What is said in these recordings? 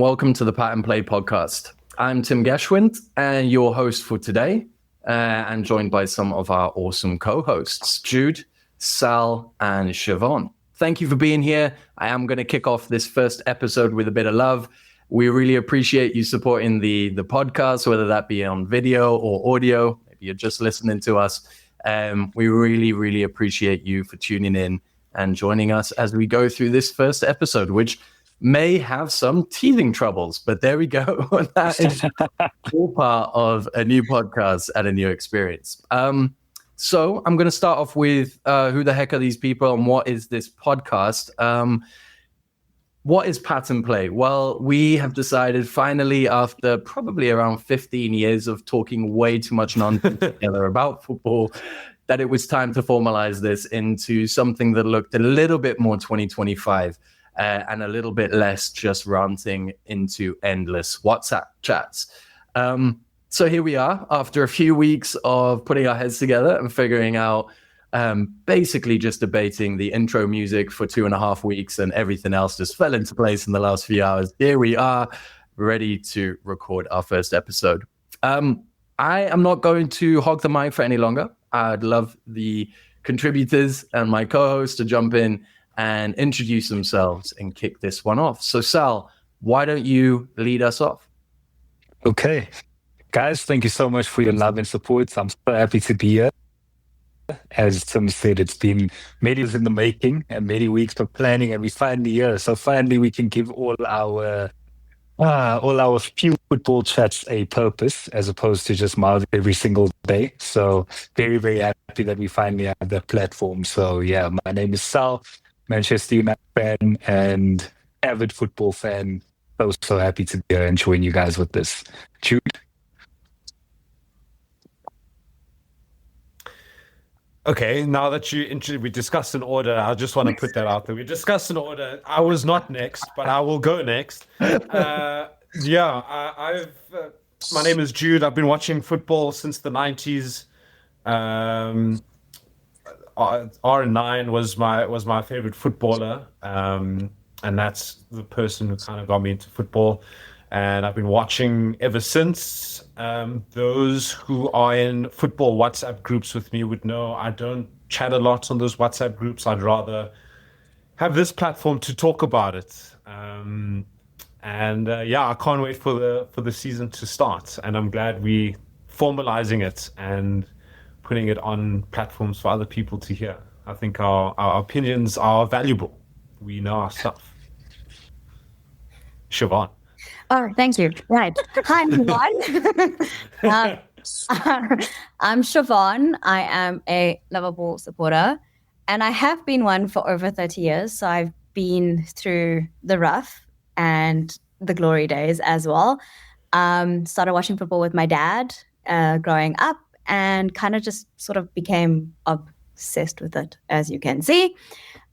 and welcome to the Pattern Play podcast. I'm Tim Geschwind and your host for today, and joined by some of our awesome co-hosts, Jude, Sal, and Siobhan. Thank you for being here. I am going to kick off this first episode with a bit of love. We really appreciate you supporting the podcast, whether that be on video or audio. Maybe you're just listening to us. We really, really appreciate you for tuning in and joining us as we go through this first episode, which may have some teething troubles, but there we go. That is all part of a new podcast and a new experience. So I'm going to start off with who the heck are these people and what is this podcast? What is Pattern Play? Well, we have decided finally, after probably around 15 years of talking way too much nonsense together about football, that it was time to formalize this into something that looked a little bit more 2025 and a little bit less just ranting into endless WhatsApp chats. So here we are after a few weeks of putting our heads together and figuring out basically just debating the intro music for 2.5 weeks, and everything else just fell into place in the last few hours. Here we are, ready to record our first episode. I am not going to hog the mic for any longer. I'd love the contributors and my co-hosts to jump in and introduce themselves and kick this one off. So Sal, why don't you lead us off? Okay. Guys, thank you so much for your love and support. I'm so happy to be here. As Tim said, it's been many years in the making and many weeks of planning, and we finally here. So finally we can give all our few football chats a purpose as opposed to just mouth every single day. So very, very happy that we finally have that platform. So yeah, my name is Sal, Manchester United fan and avid football fan. So happy to be here and join you guys with this. Jude? Okay, now that we discussed an order, I just want to put that out there. We discussed an order. I was not next, but I will go next. My name is Jude. I've been watching football since the 90s. R9 was my favorite footballer, and that's the person who kind of got me into football. And I've been watching ever since. Those who are in football WhatsApp groups with me would know I don't chat a lot on those WhatsApp groups. I'd rather have this platform to talk about it. I can't wait for the season to start. And I'm glad we formalizing it and putting it on platforms for other people to hear. I think our opinions are valuable. We know our stuff. Siobhan. Oh, thank you. Right. Hi, everyone. I'm Siobhan. I am a Liverpool supporter, and I have been one for over 30 years. So I've been through the rough and the glory days as well. Started watching football with my dad growing up, and kind of just sort of became obsessed with it, as you can see.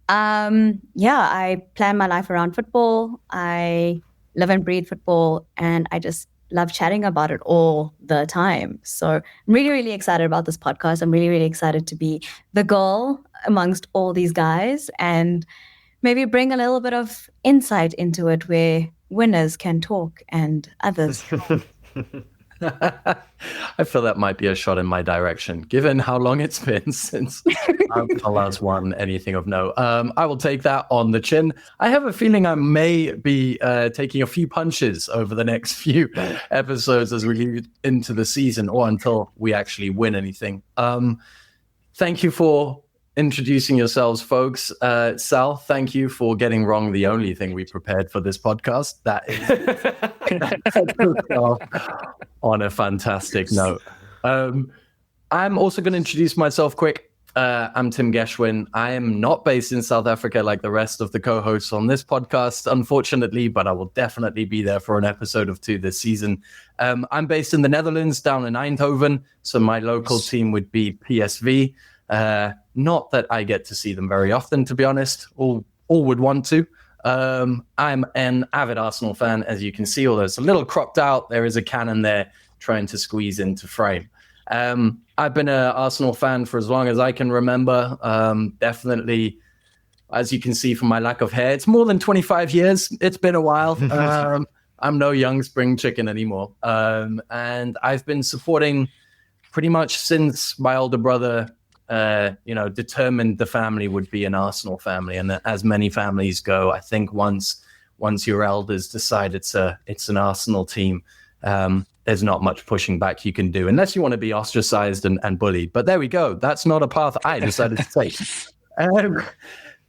I plan my life around football. I live and breathe football, and I just love chatting about it all the time. So I'm really, really excited about this podcast. I'm really, really excited to be the girl amongst all these guys and maybe bring a little bit of insight into it where winners can talk and others. I feel that might be a shot in my direction, given how long it's been since I last won anything of note. I will take that on the chin. I have a feeling I may be taking a few punches over the next few episodes as we lead into the season or until we actually win anything. Thank you for introducing yourselves, folks. Sal, thank you for getting wrong the only thing we prepared for this podcast. That is on a fantastic note. I'm also going to introduce myself quick. I'm Tim Geschwin. I am not based in South Africa like the rest of the co-hosts on this podcast, unfortunately, but I will definitely be there for an episode of 2 this season. I'm based in the Netherlands, down in Eindhoven, so my local team would be PSV. Not that I get to see them very often, to be honest. All would want to. I'm an avid Arsenal fan, as you can see, although it's a little cropped out. There is a cannon there trying to squeeze into frame. I've been an Arsenal fan for as long as I can remember. Definitely, as you can see from my lack of hair, it's more than 25 years. It's been a while. I'm no young spring chicken anymore. And I've been supporting pretty much since my older brother, determined the family would be an Arsenal family. And as many families go, I think once your elders decide it's an Arsenal team, there's not much pushing back you can do unless you want to be ostracized and bullied. But there we go. That's not a path I decided to take.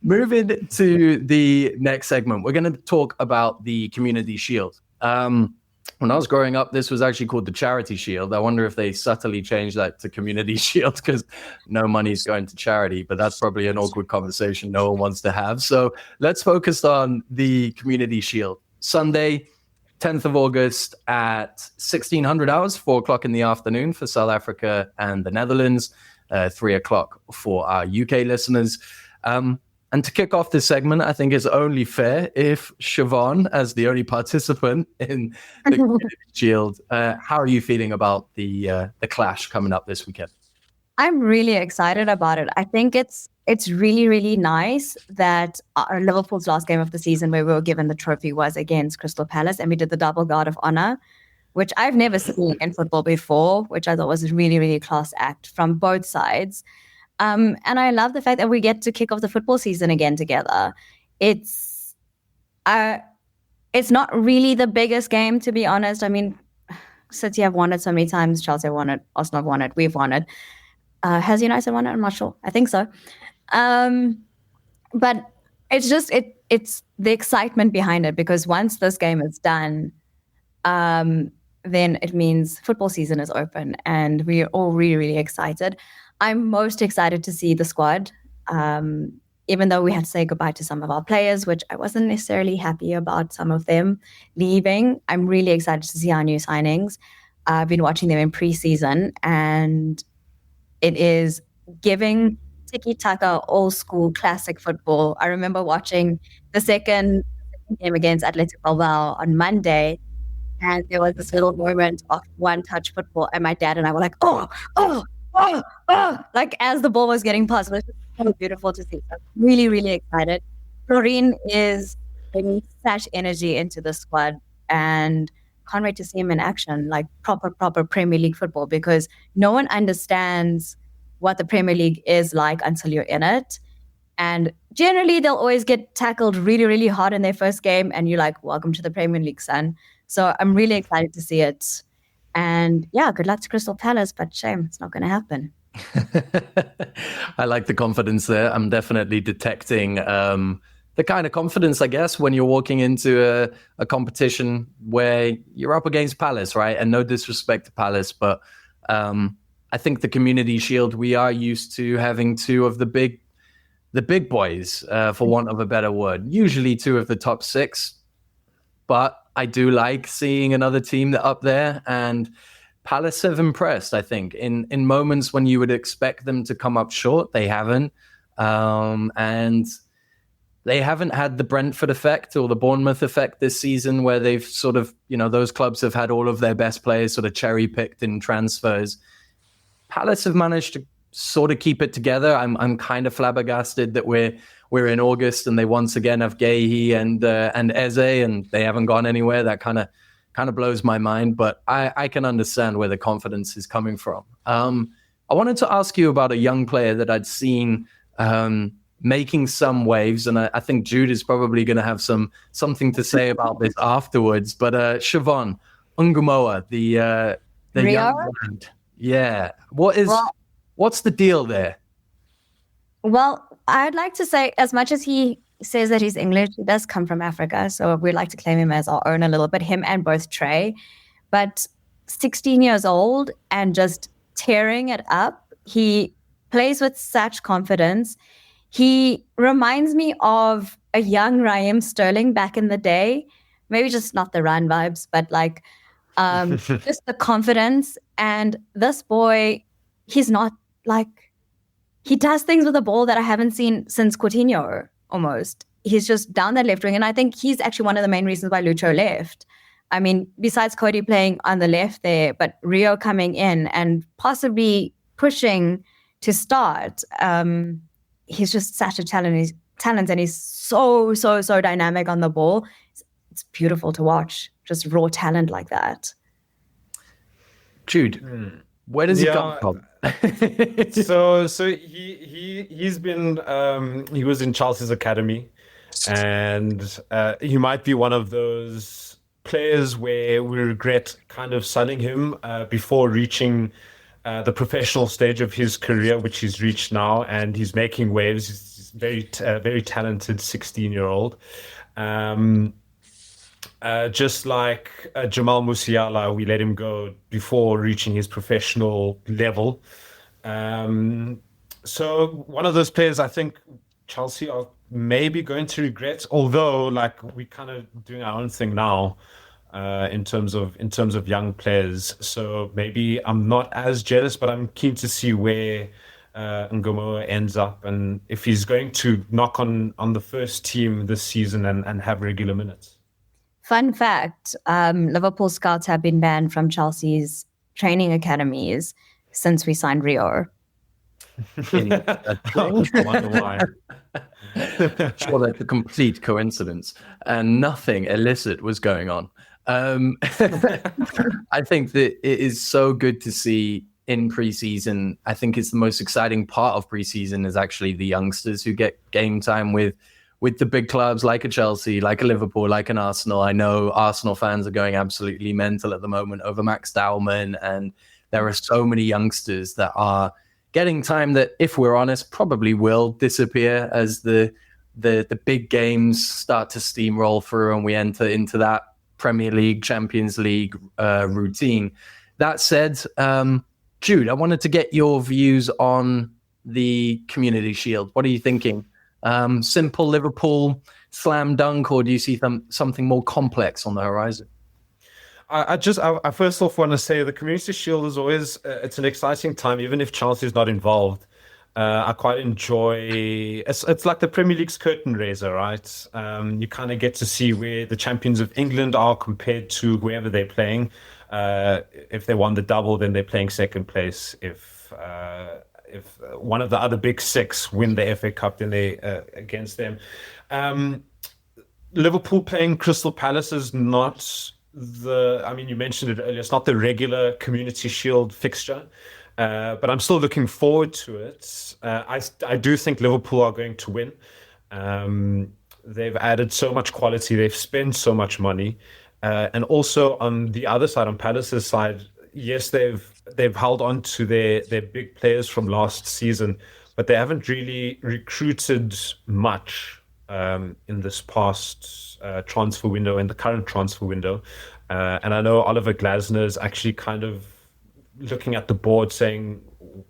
Moving to the next segment, we're going to talk about the Community Shield. When I was growing up, this was actually called the Charity Shield. I wonder if they subtly changed that to Community Shield because no money's going to charity, but that's probably an awkward conversation no one wants to have. So let's focus on the Community Shield. Sunday, 10th of August at 1600 hours, 4 o'clock in the afternoon for South Africa and the Netherlands, 3 o'clock for our UK listeners. And to kick off this segment, I think it's only fair if Siobhan, as the only participant in the Community Shield, how are you feeling about the clash coming up this weekend? I'm really excited about it. I think it's really, really nice that our Liverpool's last game of the season where we were given the trophy was against Crystal Palace, and we did the double guard of honor, which I've never seen in football before, which I thought was a really, really class act from both sides. And I love the fact that we get to kick off the football season again together. It's not really the biggest game, to be honest. I mean, City have won it so many times. Chelsea have won it. Arsenal have won it. We've won it. Has United won it? I'm not sure. I think so. But it's just it's the excitement behind it, because once this game is done, then it means football season is open, and we're all really, really excited. I'm most excited to see the squad, even though we had to say goodbye to some of our players, which I wasn't necessarily happy about some of them leaving. I'm really excited to see our new signings. I've been watching them in pre-season, and it is giving tiki-taka, old school, classic football. I remember watching the second game against Athletic Bilbao on Monday, and there was this little moment of one-touch football, and my dad and I were like, oh, like as the ball was getting passed. It was just so beautiful to see. So I'm really, really excited. Florin is bringing such energy into the squad, and can't wait to see him in action, like proper Premier League football, because no one understands what the Premier League is like until you're in it. And generally, they'll always get tackled really, really hard in their first game, and you're like, welcome to the Premier League, son. So I'm really excited to see it. And yeah, good luck to Crystal Palace, but shame, it's not going to happen. I like the confidence there. I'm definitely detecting the kind of confidence, I guess, when you're walking into a competition where you're up against Palace, right? And no disrespect to Palace, but I think the Community Shield, we are used to having two of the big boys, for want of a better word, usually two of the top six. But I do like seeing another team up there, and Palace have impressed, I think, in moments when you would expect them to come up short. They haven't. And they haven't had the Brentford effect or the Bournemouth effect this season, where they've sort of, those clubs have had all of their best players sort of cherry-picked in transfers. Palace have managed to sort of keep it together. I'm kind of flabbergasted that we're in August and they once again have Guehi and Eze, and they haven't gone anywhere. That kind of blows my mind, but I can understand where the confidence is coming from. I wanted to ask you about a young player that I'd seen making some waves, and I think Jude is probably going to have something to say about this afterwards. But Siobhan Ngumoa, the young lad, yeah, what's the deal there? Well, I'd like to say, as much as he says that he's English, he does come from Africa, so we'd like to claim him as our own a little bit, him and both Trey. But 16 years old and just tearing it up. He plays with such confidence. He reminds me of a young Raheem Sterling back in the day. Maybe just not the run vibes, but like just the confidence. And this boy, he's not like, he does things with the ball that I haven't seen since Coutinho, almost. He's just down that left wing. And I think he's actually one of the main reasons why Lucho left. I mean, besides Cody playing on the left there, but Rio coming in and possibly pushing to start. He's just such a talent, and he's so dynamic on the ball. it's beautiful to watch, just raw talent like that. Jude, where does he come from? So he's been he was in Chelsea's academy, and he might be one of those players where we regret kind of selling him before reaching the professional stage of his career, which he's reached now, and he's making waves. He's very talented 16-year-old. Just like Jamal Musiala, we let him go before reaching his professional level. So one of those players I think Chelsea are maybe going to regret, although like we're kind of doing our own thing now in terms of young players. So maybe I'm not as jealous, but I'm keen to see where Ngomo ends up, and if he's going to knock on the first team this season and have regular minutes. Fun fact, Liverpool scouts have been banned from Chelsea's training academies since we signed Rio. I wonder why. I'm sure that's a complete coincidence and nothing illicit was going on. I think that it is so good to see in preseason. I think it's the most exciting part of preseason is actually the youngsters who get game time with the big clubs like a Chelsea, like a Liverpool, like an Arsenal. I know Arsenal fans are going absolutely mental at the moment over Max Dowman, and there are so many youngsters that are getting time that, if we're honest, probably will disappear as the big games start to steamroll through and we enter into that Premier League, Champions League routine. That said, Jude, I wanted to get your views on the Community Shield. What are you thinking? Simple Liverpool slam dunk, or do you see something more complex on the horizon? I first off want to say the Community Shield is always it's an exciting time, even if Chelsea is not involved. I quite enjoy it's like the Premier League's curtain raiser, right? You kind of get to see where the champions of England are compared to whoever they're playing. If they won the double, then they're playing second place. If one of the other big six win the FA Cup, then they against them. Liverpool playing Crystal Palace is not you mentioned it earlier, it's not the regular Community Shield fixture, but I'm still looking forward to it. I do think Liverpool are going to win. They've added so much quality, they've spent so much money, and also on the other side, on Palace's side, yes, they've held on to their big players from last season, but they haven't really recruited much in this past transfer window, in the current transfer window. And I know Oliver Glasner is actually kind of looking at the board saying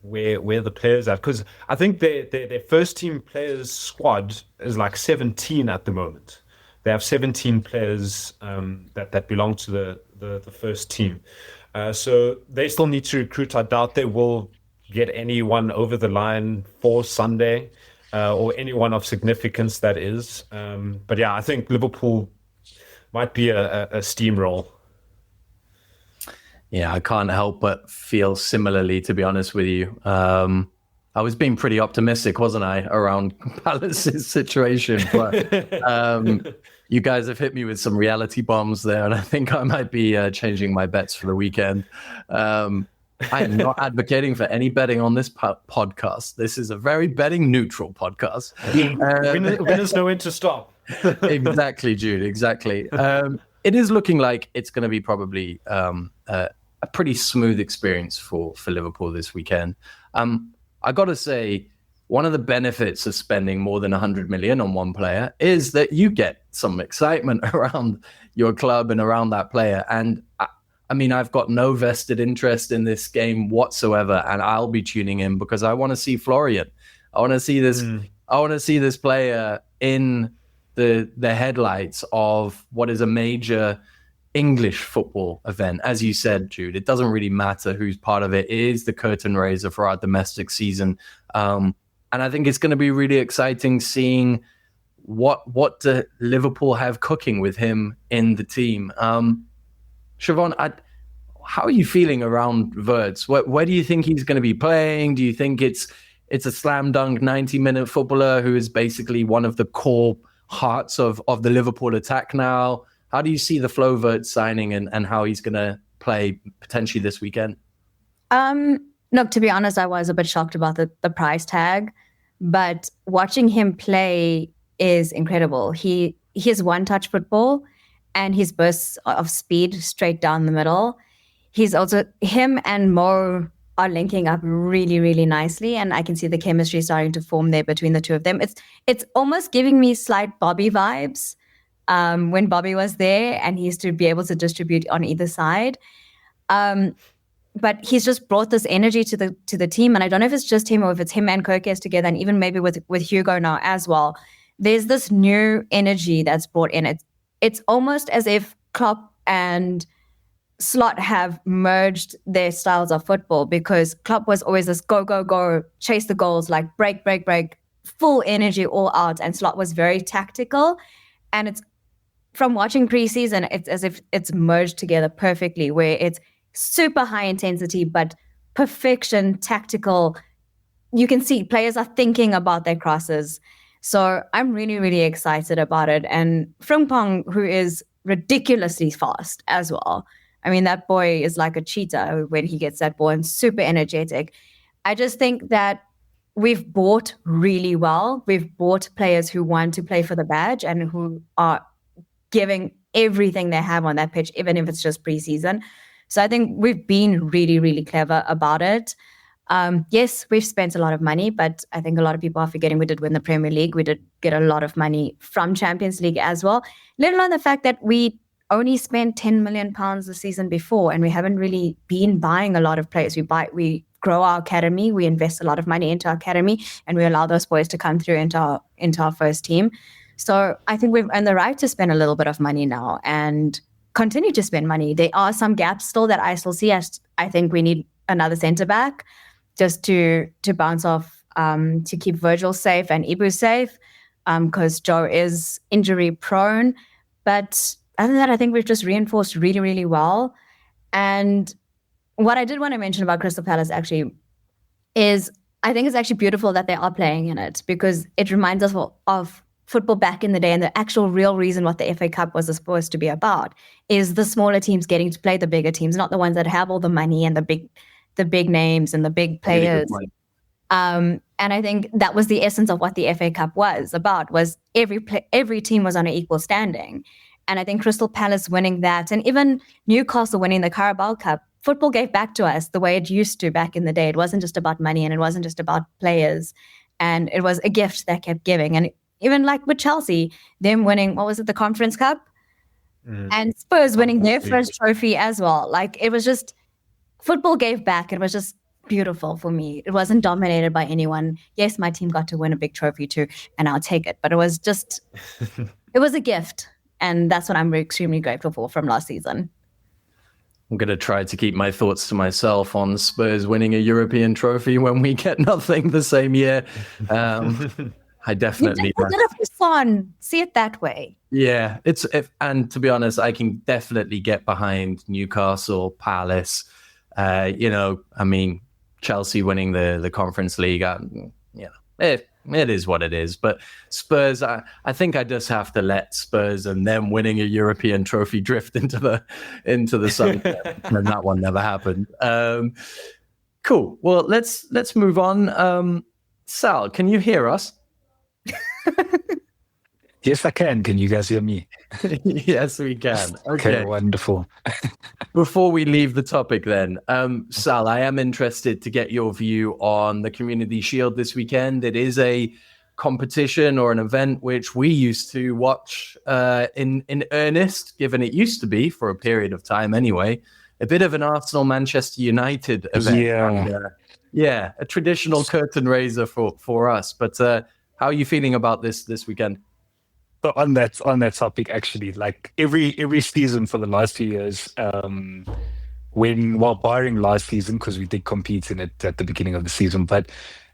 where the players are, because I think their first team players squad is like 17 at the moment. They have 17 players that belong to the first team. So they still need to recruit. I doubt they will get anyone over the line for Sunday, or anyone of significance, that is. But yeah, I think Liverpool might be a steamroll. Yeah, I can't help but feel similarly, to be honest with you. I was being pretty optimistic, wasn't I, around Palace's situation? But you guys have hit me with some reality bombs there, and I think I might be changing my bets for the weekend. I am not advocating for any betting on this podcast. This is a very betting neutral podcast. Winners know when to stop. Exactly, Jude. Exactly. It is looking like it's going to be probably a pretty smooth experience for Liverpool this weekend. I got to say, one of the benefits of spending more than 100 million on one player is that you get some excitement around your club and around that player. And I mean, I've got no vested interest in this game whatsoever, and I'll be tuning in because I want to see Florian. I want to see this. I want to see this player in the headlights of what is a major English football event. As you said, Jude, it doesn't really matter who's part of it. It is the curtain raiser for our domestic season, and I think it's going to be really exciting seeing what Liverpool have cooking with him in the team. Siobhan, how are you feeling around Wirtz? Where do you think he's going to be playing? Do you think it's a slam dunk 90-minute footballer who is basically one of the core hearts of the Liverpool attack now? How do you see the Flovert signing and how he's going to play potentially this weekend? Look, to be honest, I was a bit shocked about the price tag, but watching him play is incredible. He has one-touch football and his bursts of speed straight down the middle. He's also, him and Mo are linking up really, really nicely, and I can see the chemistry starting to form there between the two of them. It's almost giving me slight Bobby vibes when Bobby was there and he used to be able to distribute on either side. But he's just brought this energy to the team, and I don't know if it's just him or if it's him and Kirkes together, and even maybe with Hugo now as well. There's this new energy that's brought in. It's almost as if Klopp and Slot have merged their styles of football, because Klopp was always this go, go, go, chase the goals, like break, break, break, full energy all out, and Slot was very tactical. And it's from watching preseason, it's as if it's merged together perfectly, where it's super high intensity, but perfection, tactical. You can see players are thinking about their crosses. So I'm really, really excited about it. And Frimpong, who is ridiculously fast as well. I mean, that boy is like a cheetah when he gets that ball and super energetic. I just think that we've bought really well. We've bought players who want to play for the badge and who are giving everything they have on that pitch, even if it's just preseason. So I think we've been really, really clever about it. Yes, we've spent a lot of money, but I think a lot of people are forgetting we did win the Premier League. We did get a lot of money from Champions League as well, let alone the fact that we only spent £10 million the season before, and we haven't really been buying a lot of players. We grow our academy, we invest a lot of money into our academy, and we allow those boys to come through into our first team. So I think we've earned the right to spend a little bit of money now and continue to spend money. There are some gaps still that I still see. I think we need another centre back just to bounce off, to keep Virgil safe and Ibu safe, because Joe is injury prone. But other than that, I think we've just reinforced really, really well. And what I did want to mention about Crystal Palace actually is I think it's actually beautiful that they are playing in it, because it reminds us of football back in the day, and the actual real reason what the FA Cup was supposed to be about is the smaller teams getting to play the bigger teams, not the ones that have all the money and the big names and the big players. And I think that was the essence of what the FA Cup was about, was every team was on an equal standing. And I think Crystal Palace winning that, and even Newcastle winning the Carabao Cup, football gave back to us the way it used to back in the day. It wasn't just about money, and it wasn't just about players, and it was a gift that kept giving. And even like with Chelsea, them winning, what was it, the Conference Cup? And Spurs winning their first trophy as well. Like, it was just, football gave back. It was just beautiful for me. It wasn't dominated by anyone. Yes, my team got to win a big trophy too, and I'll take it. But it was just, it was a gift. And that's what I'm extremely grateful for from last season. I'm going to try to keep my thoughts to myself on Spurs winning a European trophy when we get nothing the same year. I definitely see it that way. Yeah, and to be honest, I can definitely get behind Newcastle, Palace. I mean, Chelsea winning the Conference League. It is what it is. But Spurs, I think I just have to let Spurs and them winning a European trophy drift into the sun, and that one never happened. Cool. Well, let's move on. Sal, can you hear us? Yes, I can. Can you guys hear me? Yes, we can. Okay, wonderful. Before we leave the topic then, Sal, I am interested to get your view on the Community Shield this weekend. It is a competition or an event which we used to watch in earnest, given it used to be, for a period of time anyway, a bit of an Arsenal-Manchester United event. Yeah, a traditional curtain raiser for us. But how are you feeling about this weekend? So on that topic, actually, like every season for the last 2 years, barring last season, because we did compete in it at the beginning of the season, but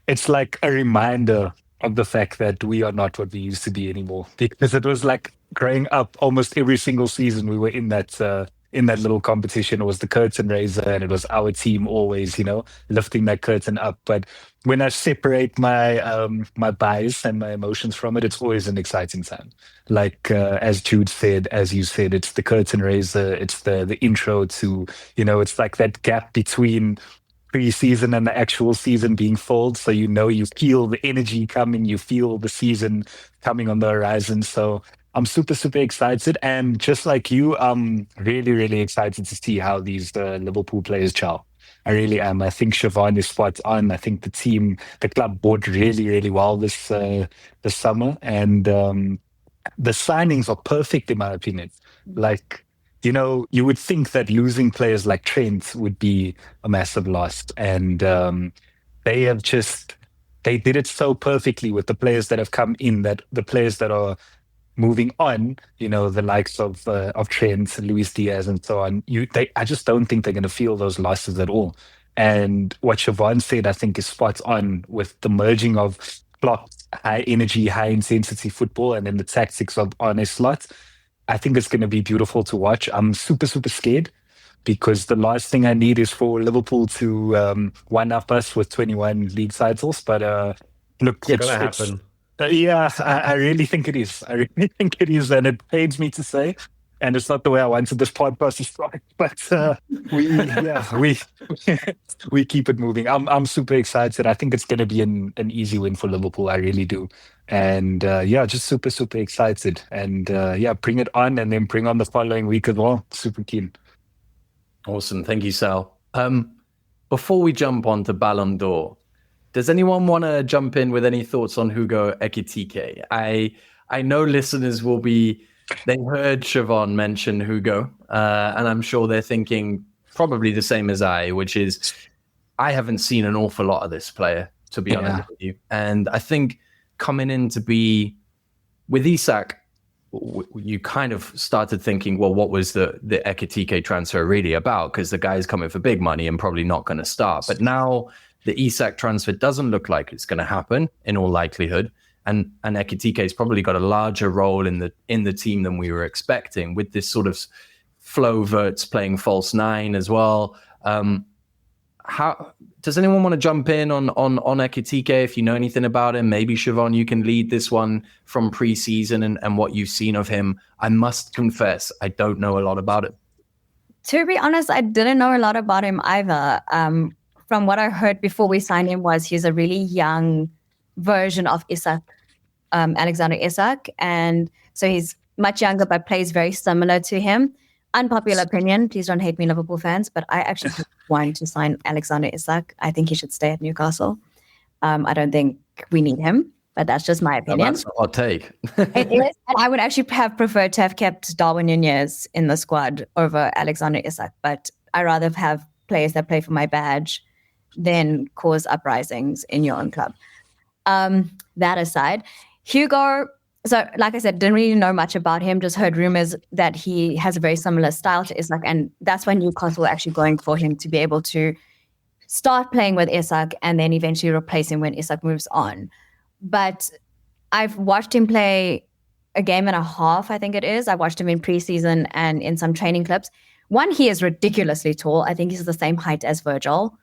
it's like a reminder of the fact that we are not what we used to be anymore. Because it was like growing up, almost every single season we were in that in that little competition. It was the curtain raiser, and it was our team always, lifting that curtain up. But when I separate my bias and my emotions from it, it's always an exciting time. Like as Jude said, as you said, it's the curtain raiser, it's the intro to, it's like that gap between pre-season and the actual season being filled. So you feel the energy coming, you feel the season coming on the horizon. So I'm super, super excited. And just like you, I'm really, really excited to see how these Liverpool players gel. I really am. I think Siobhan is spot on. I think the club bought really, really well this summer. And the signings are perfect, in my opinion. Like, you would think that losing players like Trent would be a massive loss. And they did it so perfectly with the players that have come in, that the players that are moving on, the likes of Trent, Luis Diaz, and so on. I just don't think they're going to feel those losses at all. And what Siobhan said, I think, is spot on with the merging of Klopp's high energy, high intensity football and then the tactics of Arne Slot. I think it's going to be beautiful to watch. I'm super, super scared because the last thing I need is for Liverpool to one-up us with 21 league titles. But look, it's going to happen. Yeah, I really think it is. I really think it is, and it pains me to say. And it's not the way I wanted this podcast to start, but we keep it moving. I'm super excited. I think it's going to be an easy win for Liverpool. I really do. And just super, super excited. And bring it on, and then bring on the following week as well. Super keen. Awesome. Thank you, Sal. Before we jump on to Ballon d'Or, does anyone want to jump in with any thoughts on Hugo Ekitike? I know listeners will be... They heard Siobhan mention Hugo, and I'm sure they're thinking probably the same as I, which is I haven't seen an awful lot of this player, to be honest with you. And I think coming in to be with Isak, you kind of started thinking, well, what was the Ekitike transfer really about? Because the guy's coming for big money and probably not going to start. But now the Isak transfer doesn't look like it's going to happen in all likelihood. And Ekitike's probably got a larger role in the team than we were expecting, with this sort of Flo Wirtz playing false nine as well. How does anyone want to jump in on Ekitike if you know anything about him? Maybe Siobhan, you can lead this one from pre-season and what you've seen of him. I must confess, I don't know a lot about it. To be honest, I didn't know a lot about him either. From what I heard before we signed him was he's a really young version of Isak, Alexander Isak, and so he's much younger but plays very similar to him. Unpopular opinion, please don't hate me, Liverpool fans, but I actually want to sign Alexander Isak. I think he should stay at Newcastle. I don't think we need him, but that's just my opinion. That's a hot take. It is, and I would actually have preferred to have kept Darwin Nunez in the squad over Alexander Isak, but I rather have players that play for my badge than cause uprisings in your own club. That aside, Hugo, so like I said, didn't really know much about him, just heard rumors that he has a very similar style to Isak, and that's when Newcastle were actually going for him to be able to start playing with Isak and then eventually replace him when Isak moves on. But I've watched him play a game and a half, I think it is. I watched him in preseason and in some training clips. One, he is ridiculously tall. I think he's the same height as Virgil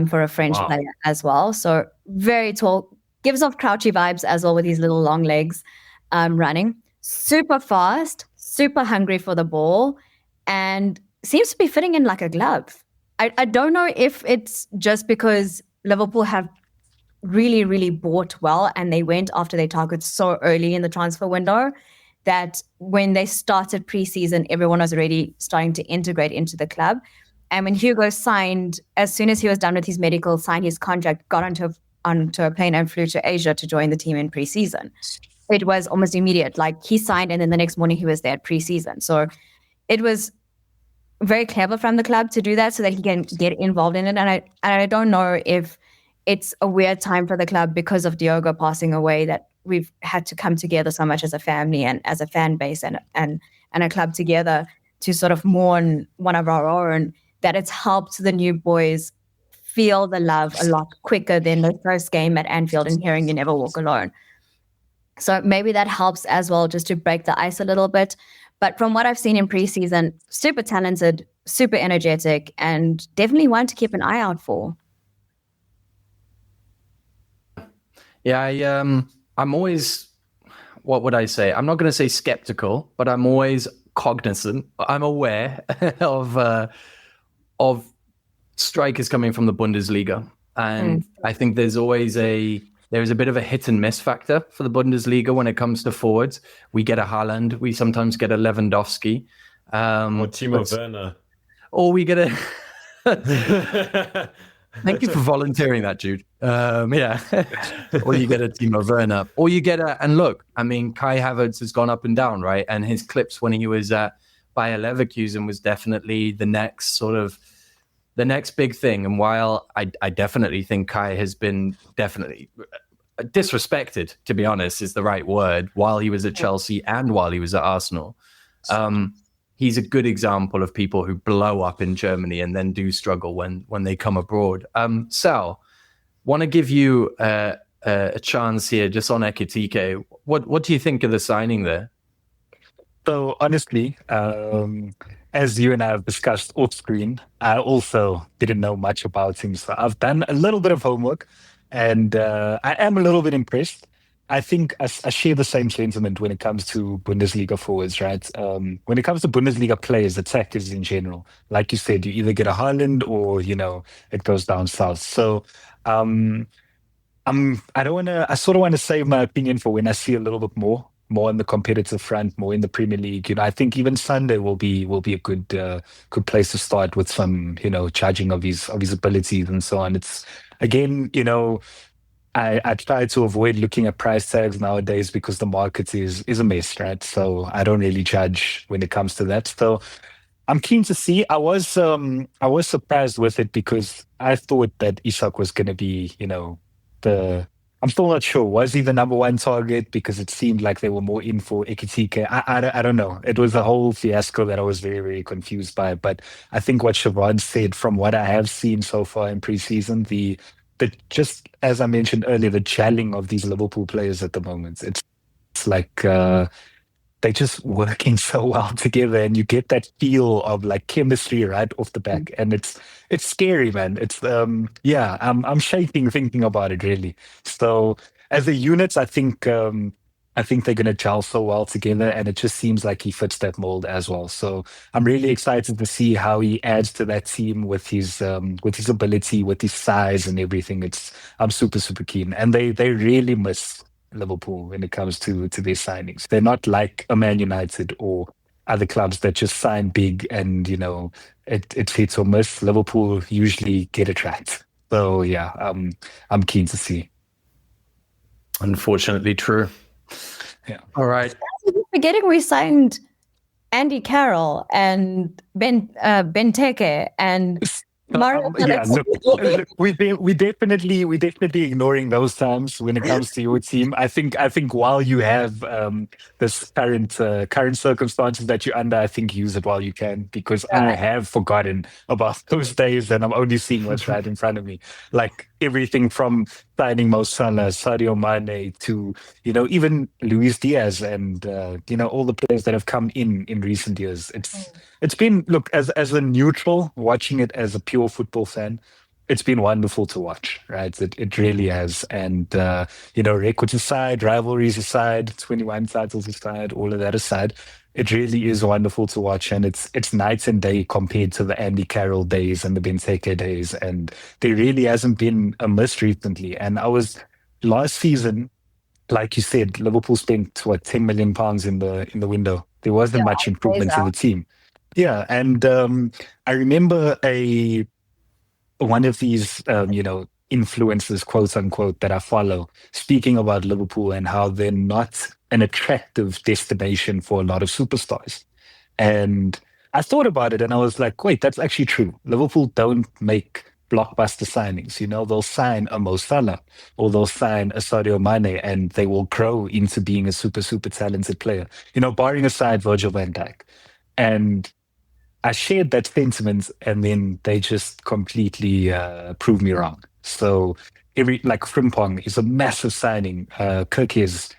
for a French player as well. So very tall. Gives off crouchy vibes as well with his little long legs running. Super fast, super hungry for the ball, and seems to be fitting in like a glove. I don't know if it's just because Liverpool have really, really bought well and they went after their targets so early in the transfer window that when they started preseason, everyone was already starting to integrate into the club. And when Hugo signed, as soon as he was done with his medical, signed his contract, got onto a plane and flew to Asia to join the team in preseason. It was almost immediate. Like he signed and then the next morning he was there at preseason. So it was very clever from the club to do that so that he can get involved in it. And I don't know if it's a weird time for the club because of Diogo passing away that we've had to come together so much as a family and as a fan base and a club together to sort of mourn one of our own, that it's helped the new boys feel the love a lot quicker than the first game at Anfield and hearing You Never Walk Alone. So maybe that helps as well, just to break the ice a little bit. But from what I've seen in preseason, super talented, super energetic, and definitely one to keep an eye out for. Yeah, I'm always, what would I say? I'm not going to say skeptical, but I'm always cognizant. I'm aware of strikers coming from the Bundesliga, and I think there's a bit of a hit and miss factor for the Bundesliga when it comes to forwards. We get a Haaland, we sometimes get a Lewandowski, or Timo Werner, or we get a. Thank you for volunteering that, Jude. Yeah. Or you get a Timo Werner. Or you get and look, I mean, Kai Havertz has gone up and down, right? And his clips when he was at Bayer Leverkusen was definitely the next big thing. And while I definitely think Kai has been definitely disrespected, to be honest, is the right word, while he was at Chelsea and while he was at Arsenal. He's a good example of people who blow up in Germany and then do struggle when they come abroad. Sal, want to give you a chance here just on Ekitike. What do you think of the signing there? So honestly, as you and I have discussed off screen, I also didn't know much about him. So I've done a little bit of homework, and I am a little bit impressed. I think I share the same sentiment when it comes to Bundesliga forwards, right? When it comes to Bundesliga players, attackers in general, like you said, you either get a Haaland or, it goes down south. So I sort of want to save my opinion for when I see a little bit more in the competitive front, more in the Premier League. I think even Sunday will be a good place to start with some, judging of his abilities and so on. It's again, I try to avoid looking at price tags nowadays because the market is a mess, right? So I don't really judge when it comes to that. So I'm keen to see. I was surprised with it because I thought that Isak was going to be, I'm still not sure. Was he the number one target? Because it seemed like they were more in for Ekitike. I don't know. It was a whole fiasco that I was very, very confused by. But I think what Siobhan said, from what I have seen so far in preseason, the just as I mentioned earlier, the gelling of these Liverpool players at the moment, it's like they're just working so well together, and you get that feel of like chemistry right off the back, and it's scary, man. It's I'm shaking thinking about it really. So as a unit, I think they're going to gel so well together, and it just seems like he fits that mold as well. So I'm really excited to see how he adds to that team with his ability, with his size and everything. I'm super, super keen. And they really miss Liverpool when it comes to their signings. They're not like a Man United or other clubs that just sign big and, it's hit or miss. Liverpool usually get a tract. So yeah, I'm keen to see. Unfortunately true. Yeah. All right. Forgetting we signed Andy Carroll and Benteke and Mario. Look, we definitely ignoring those times when it comes to your team. I think while you have this current circumstances that you're under, I think use it while you can, because I have forgotten about those days and I'm only seeing what's right in front of me. Like everything from signing Mo Salah, Sadio Mane to even Luis Diaz and all the players that have come in recent years. It's been, look, as a neutral watching it as a pure football fan, it's been wonderful to watch, right? It really has. And records aside, rivalries aside, 21 titles aside, all of that aside, it really is wonderful to watch, and it's night and day compared to the Andy Carroll days and the Benteke days. And there really hasn't been a miss recently. And last season, like you said, Liverpool spent £10 million in the window. There wasn't much improvement to the team. Yeah, and I remember one of these influencers, quote unquote, that I follow, speaking about Liverpool and how they're not an attractive destination for a lot of superstars. And I thought about it and I was like, wait, that's actually true. Liverpool don't make blockbuster signings. They'll sign a Mo Salah or they'll sign a Sadio Mane and they will grow into being a super, super talented player, barring aside Virgil van Dijk. And I shared that sentiment, and then they just completely proved me wrong. So Frimpong is a massive signing. Kirk is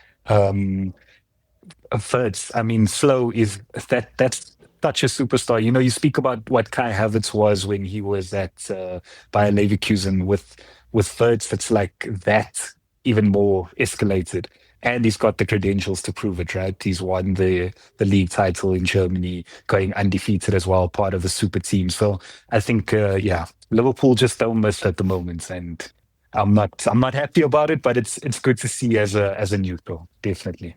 Verts, I mean, slow is that's such a superstar. You speak about what Kai Havertz was when he was at Bayer Leverkusen with Verts. That's like that, even more escalated. And he's got the credentials to prove it, right? He's won the league title in Germany, going undefeated as well, part of the super team. So I think, yeah, Liverpool just don't miss at the moment, and I'm not happy about it, but it's good to see as a neutral, definitely.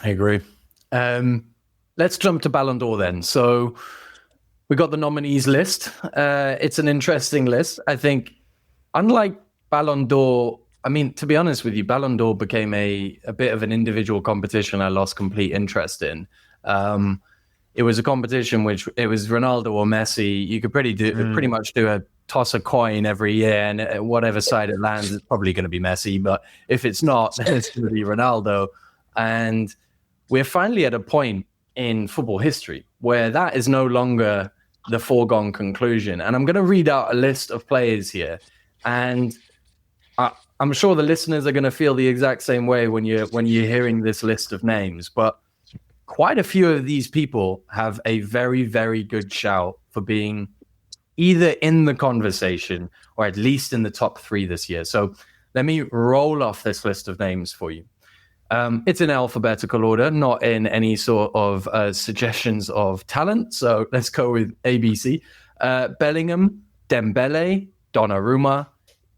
I agree. Let's jump to Ballon d'Or then. So we got the nominees list. It's an interesting list. I think, unlike Ballon d'Or, I mean, to be honest with you, Ballon d'Or became a bit of an individual competition I lost complete interest in. It was a competition which it was Ronaldo or Messi. You could pretty much do a toss a coin every year, and whatever side it lands, it's probably going to be Messi. But if it's not, then it's going to be Ronaldo. And we're finally at a point in football history where that is no longer the foregone conclusion. And I'm going to read out a list of players here, and I'm sure the listeners are going to feel the exact same way when you're hearing this list of names. But quite a few of these people have a very, very good shout for being either in the conversation or at least in the top 3 this year. So let me roll off this list of names for you. It's in alphabetical order, not in any sort of suggestions of talent. So let's go with ABC. Bellingham, Dembele, Donnarumma,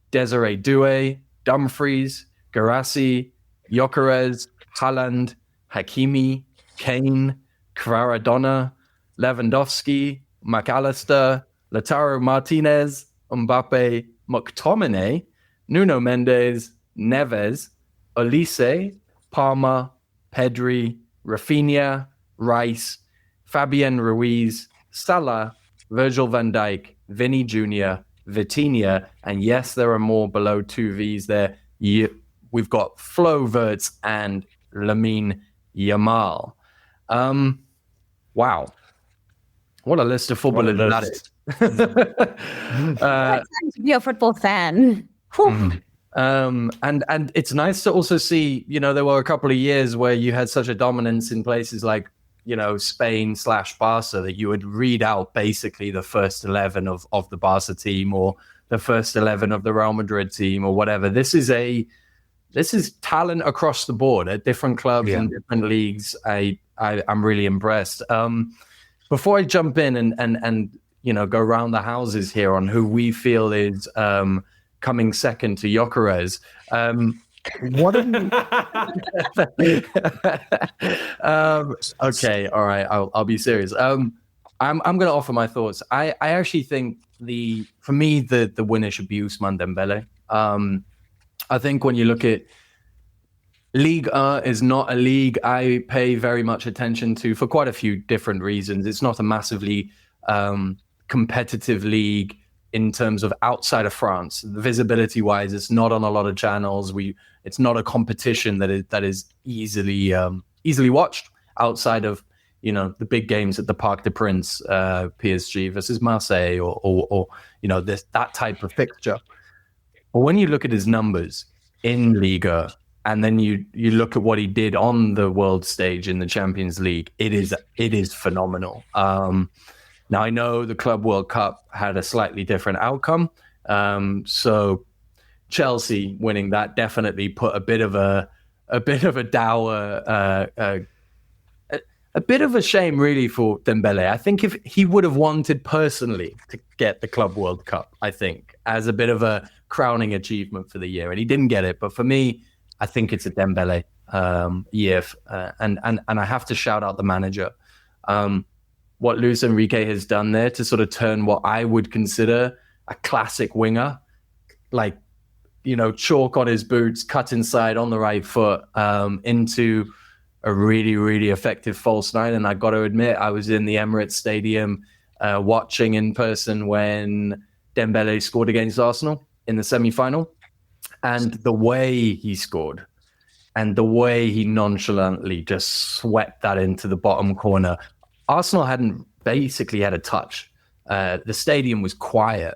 Desiree Doué, Dumfries, Guirassy, Gyökeres, Haaland, Hakimi, Kane, Kvaradona, Lewandowski, McAllister, Lautaro Martinez, Mbappe, McTominay, Nuno Mendes, Neves, Olise, Palmer, Pedri, Rafinha, Rice, Fabian Ruiz, Salah, Virgil van Dijk, Vinny Jr., Vitinha, and yes, there are more below 2 Vs there. We've got Flo Wirtz and Lamine Yamal. Wow. What a list of footballers that is. It's time to be a football fan. And it's nice to also see, there were a couple of years where you had such a dominance in places like, Spain/Barca, that you would read out basically the first 11 of the Barca team or the first 11 of the Real Madrid team or whatever. This is talent across the board at different clubs and different leagues. I'm really impressed. Before I jump in and go round the houses here on who we feel is coming second to Gyökeres. What are you... okay, all right, I'll be serious. I'm going to offer my thoughts. I actually think for me the winner should be Ousmane Dembele. I think when you look at Ligue 1 is not a league I pay very much attention to for quite a few different reasons. It's not a massively competitive league in terms of outside of France. Visibility wise, it's not on a lot of channels. It's not a competition that is easily watched outside of the big games at the Parc des Princes, PSG versus Marseille, or that type of fixture. But when you look at his numbers in Liga, and then you look at what he did on the world stage in the Champions League, it is phenomenal. Now I know the Club World Cup had a slightly different outcome, so Chelsea winning that definitely put a bit of a dour, a bit of a shame really for Dembele. I think if he would have wanted personally to get the Club World Cup, I think as a bit of a crowning achievement for the year, and he didn't get it. But for me, I think it's a Dembele year, and I have to shout out the manager. What Luis Enrique has done there to sort of turn what I would consider a classic winger, like, chalk on his boots, cut inside on the right foot, into a really, really effective false nine. And I got to admit, I was in the Emirates Stadium watching in person when Dembele scored against Arsenal in the semi-final. And the way he scored and the way he nonchalantly just swept that into the bottom corner. Arsenal hadn't basically had a touch. The stadium was quiet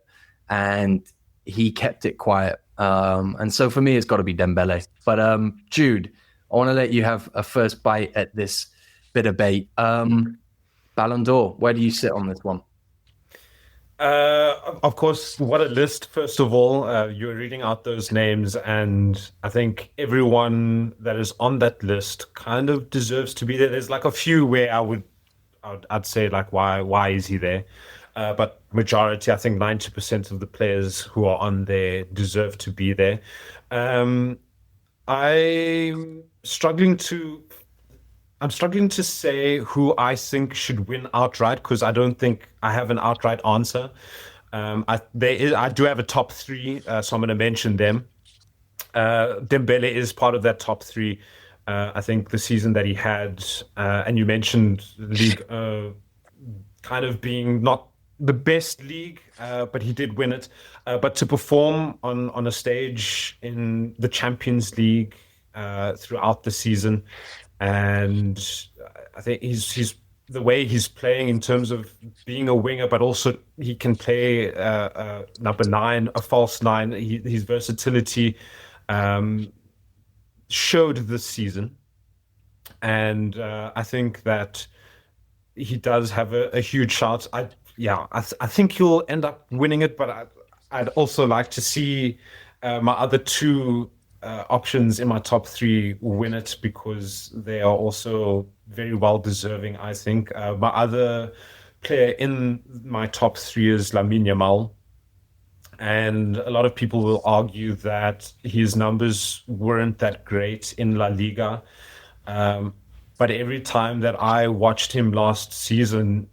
and he kept it quiet. And so for me, it's got to be Dembele. But Jude, I want to let you have a first bite at this bit of bait. Ballon d'Or, where do you sit on this one? Of course, what a list. First of all, you're reading out those names, and I think everyone that is on that list kind of deserves to be there. There's like a few where I'd say like, why is he there? But majority, I think 90% of the players who are on there deserve to be there. I'm struggling to say who I think should win outright, because I don't think I have an outright answer. I do have a top three, so I'm going to mention them. Dembele is part of that top three. I think the season that he had, and you mentioned league kind of being not the best league, but he did win it. But to perform on a stage in the Champions League throughout the season, and I think he's the way he's playing in terms of being a winger, but also he can play number 9, a false 9. His versatility showed this season, and I think that he does have a huge shot. I think he'll end up winning it, but I'd also like to see my other two options in my top three win it, because they are also very well deserving, I think. My other player in my top three is Lamine Yamal. And a lot of people will argue that his numbers weren't that great in La Liga. But every time that I watched him last season,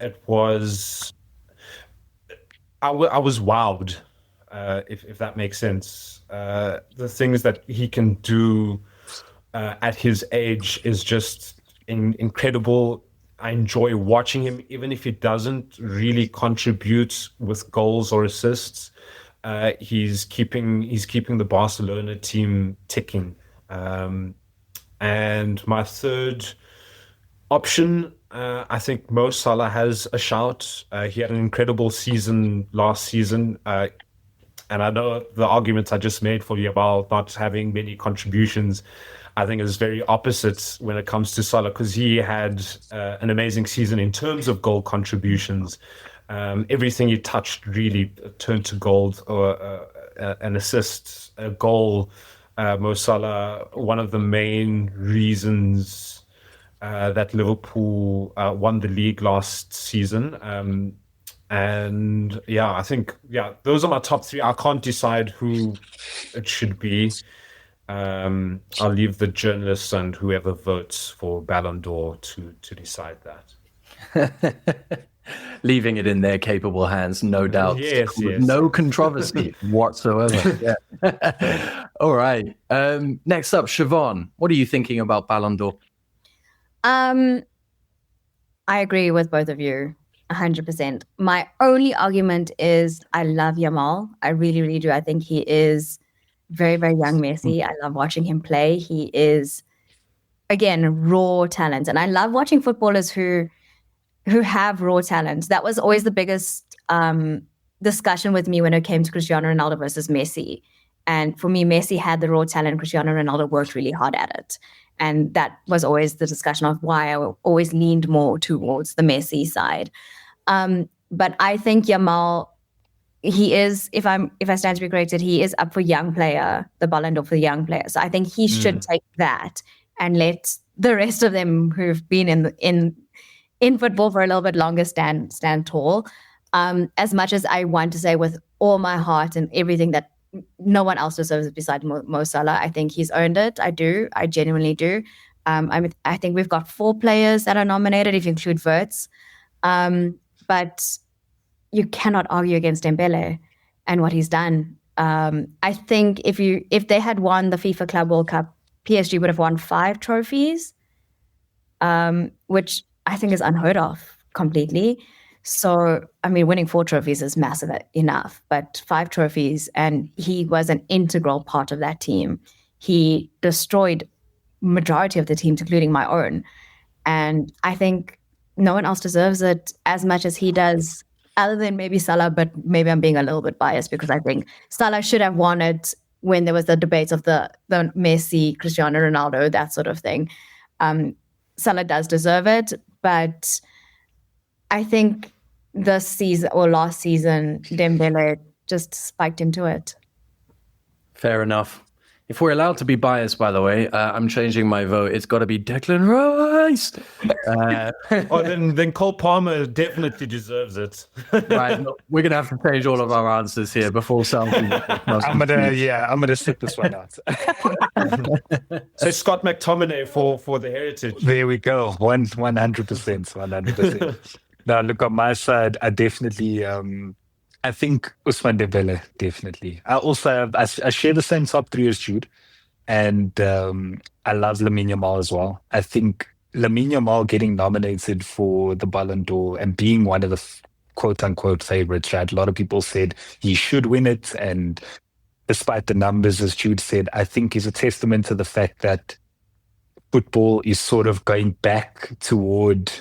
I was wowed, if that makes sense. The things that he can do at his age is just incredible. I enjoy watching him, even if he doesn't really contribute with goals or assists. He's keeping the Barcelona team ticking. And my third option, I think Mo Salah has a shout. He had an incredible season last season. And I know the arguments I just made for you about not having many contributions, I think is very opposite when it comes to Salah, because he had an amazing season in terms of goal contributions. Everything he touched really turned to gold, or an assist, a goal. Mo Salah, one of the main reasons that Liverpool won the league last season. And I think those are my top three. I can't decide who it should be. I'll leave the journalists and whoever votes for Ballon d'Or to decide that. Leaving it in their capable hands, no doubt. Yes. No controversy whatsoever. Yeah. All right. Next up, Siobhan, what are you thinking about Ballon d'Or? I agree with both of you 100%. My only argument is I love Yamal. I really, really do. I think he is very, very young Messi. I love watching him play. He is, again, raw talent. And I love watching footballers who have raw talent. That was always the biggest discussion with me when it came to Cristiano Ronaldo versus Messi. And for me, Messi had the raw talent. Cristiano Ronaldo worked really hard at it. And that was always the discussion of why I always leaned more towards the Messi side. But I think Yamal, he is, if I stand to be corrected, he is up for young player, the Ballon d'Or for young player. So I think he should take that and let the rest of them who've been in football for a little bit longer stand tall. As much as I want to say with all my heart and everything that no one else deserves it besides Mo Salah, I think he's earned it. I do. I genuinely do. I think we've got 4 players that are nominated, if you include Wirtz. But you cannot argue against Dembele and what he's done. I think if they had won the FIFA Club World Cup, PSG would have won 5 trophies, which I think is unheard of completely. So, I mean, winning 4 trophies is massive enough, but 5 trophies, and he was an integral part of that team. He destroyed majority of the teams, including my own. And I think no one else deserves it as much as he does, other than maybe Salah, but maybe I'm being a little bit biased because I think Salah should have won it when there was the debates of the Messi, Cristiano Ronaldo, that sort of thing. Salah does deserve it, but I think this season or last season, Dembele just spiked into it. Fair enough. If we're allowed to be biased, by the way, I'm changing my vote. It's got to be Declan Rice. Then Cole Palmer definitely deserves it. Right, we're gonna have to change all of our answers here before something. I'm gonna sit this one out. So Scott McTominay for the heritage. There we go. 100%. Now, look, on my side, I definitely, I think Ousmane Dembele, definitely. I share the same top three as Jude, and I love Lamine Yamal as well. I think Lamine Yamal getting nominated for the Ballon d'Or and being one of the quote-unquote favorites, right? A lot of people said he should win it, and despite the numbers, as Jude said, I think is a testament to the fact that football is sort of going back toward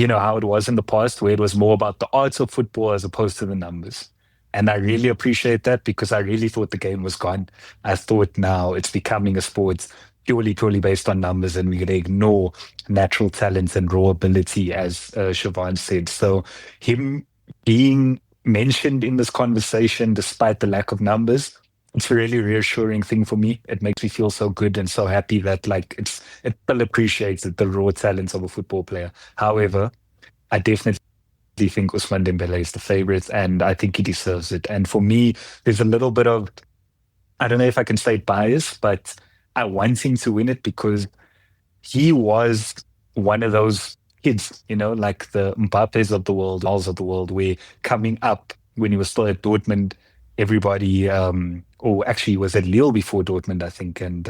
how it was in the past, where it was more about the art of football as opposed to the numbers. And I really appreciate that, because I really thought the game was gone. I thought now it's becoming a sport purely based on numbers, and we're going to ignore natural talent and raw ability, as Siobhan said. So him being mentioned in this conversation, despite the lack of numbers, it's a really reassuring thing for me. It makes me feel so good and so happy that it still appreciates the raw talents of a football player. However, I definitely think Ousmane Dembele is the favorite, and I think he deserves it. And for me, there's a little bit of, I don't know if I can say bias, but I want him to win it because he was one of those kids, like the Mbappes of the world, Alls of the world, where coming up when he was still at Dortmund, everybody, or actually he was at Lille before Dortmund, I think, and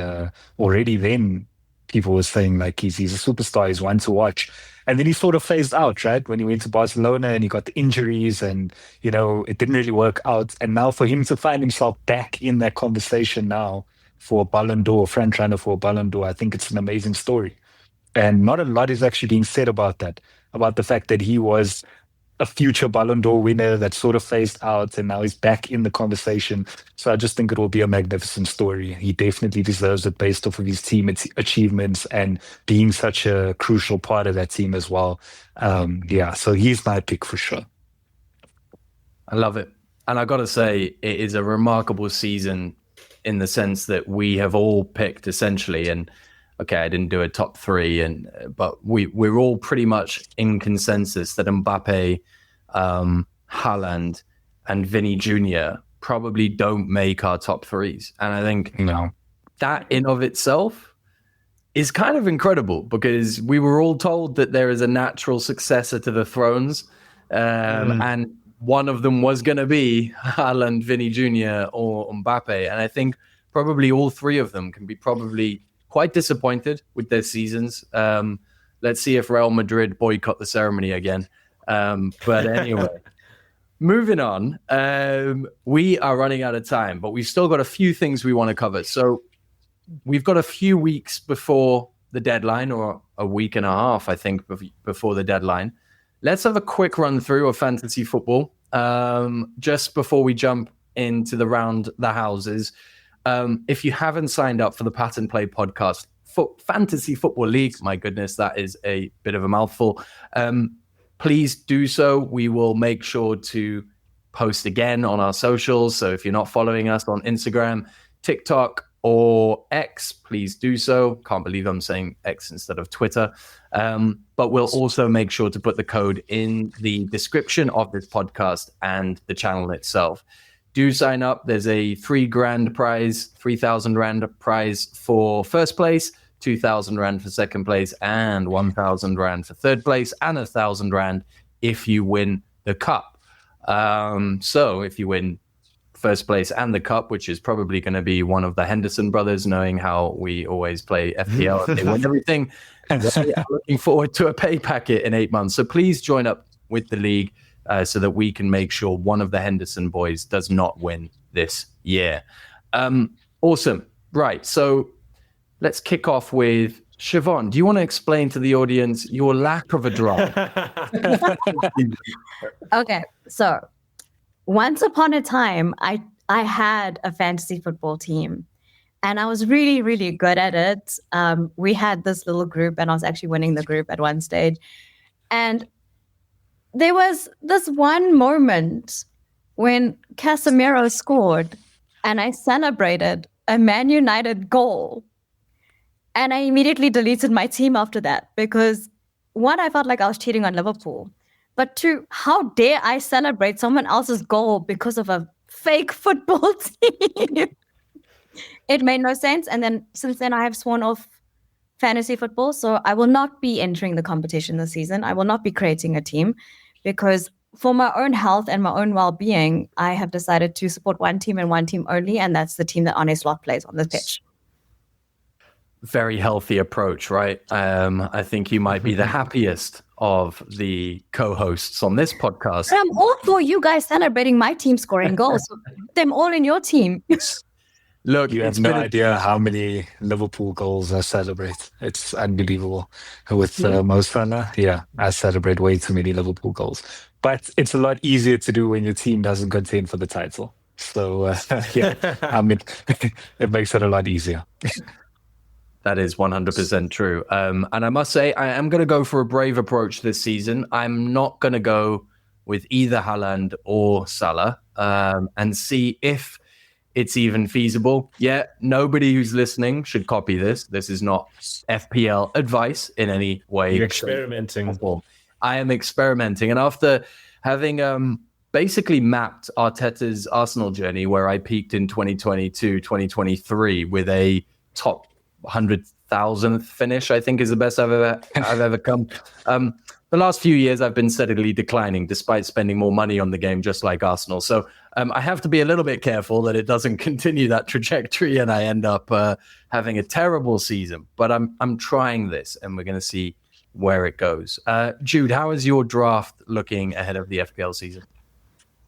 already then people were saying he's a superstar, he's one to watch. And then he sort of phased out, right? When he went to Barcelona and he got the injuries and, it didn't really work out. And now for him to find himself back in that conversation now for a Ballon d'Or, front runner for a Ballon d'Or, I think it's an amazing story. And not a lot is actually being said about that, about the fact that he was a future Ballon d'Or winner that sort of phased out and now he's back in the conversation. So I just think it will be a magnificent story. He definitely deserves it based off of his team achievements and being such a crucial part of that team as well. So he's my pick for sure. I love it. And I got to say, it is a remarkable season in the sense that we have all picked essentially, and okay, I didn't do a top three, but we're all pretty much in consensus that Mbappe, Haaland, and Vinny Jr. probably don't make our top threes. And I think that in of itself is kind of incredible, because we were all told that there is a natural successor to the thrones, and one of them was going to be Haaland, Vinny Jr. or Mbappe. And I think probably all three of them can be probably quite disappointed with their seasons. Let's see if Real Madrid boycott the ceremony again. But anyway, moving on. We are running out of time, but we've still got a few things we want to cover. So we've got a few weeks before the deadline, or a week and a half, I think, before the deadline. Let's have a quick run through of fantasy football just before we jump into the round the houses. If you haven't signed up for the Pattern Play podcast Fantasy Football League, my goodness, that is a bit of a mouthful. Please do so. We will make sure to post again on our socials. So if you're not following us on Instagram, TikTok, or X, please do so. Can't believe I'm saying X instead of Twitter. But we'll also make sure to put the code in the description of this podcast and the channel itself. Do sign up. There's a $3,000 prize, 3,000 Rand prize for first place, 2,000 Rand for second place, and 1,000 Rand for third place, and 1,000 Rand if you win the cup. So if you win first place and the cup, which is probably going to be one of the Henderson brothers, knowing how we always play FPL and they win everything. Looking forward to a pay packet in 8 months. So please join up with the league so that we can make sure one of the Henderson boys does not win this year. Awesome. Right. So let's kick off with Siobhan. Do you want to explain to the audience your lack of a draft? Okay. So once upon a time, I had a fantasy football team. And I was really, really good at it. We had this little group, and I was actually winning the group at one stage. And there was this one moment when Casemiro scored, and I celebrated a Man United goal. And I immediately deleted my team after that because, one, I felt like I was cheating on Liverpool. But two, how dare I celebrate someone else's goal because of a fake football team? It made no sense. And then since then, I have sworn off fantasy football. So I will not be entering the competition this season. I will not be creating a team because for my own health and my own well-being, I have decided to support one team and one team only. And that's the team that Arne Slot plays on the pitch. Very healthy approach, right? I think you might be the happiest of the co-hosts on this podcast. But I'm all for you guys celebrating my team scoring goals. So them all in your team. Look, you have no idea how many Liverpool goals I celebrate. It's unbelievable. With Mo Salah, I celebrate way too many Liverpool goals. But it's a lot easier to do when your team doesn't contend for the title. So, I mean, it makes it a lot easier. That is 100% true. And I must say, I am going to go for a brave approach this season. I'm not going to go with either Haaland or Salah and see if it's even feasible. Yeah, nobody who's listening should copy this. This is not FPL advice in any way. You're experimenting. I am experimenting. And after having basically mapped Arteta's Arsenal journey, where I peaked in 2022, 2023 with a top 100,000th finish, I think is the best I've ever come. The last few years, I've been steadily declining despite spending more money on the game, just like Arsenal. So I have to be a little bit careful that it doesn't continue that trajectory and I end up having a terrible season. But I'm trying this, and we're going to see where it goes. Jude, how is your draft looking ahead of the FPL season?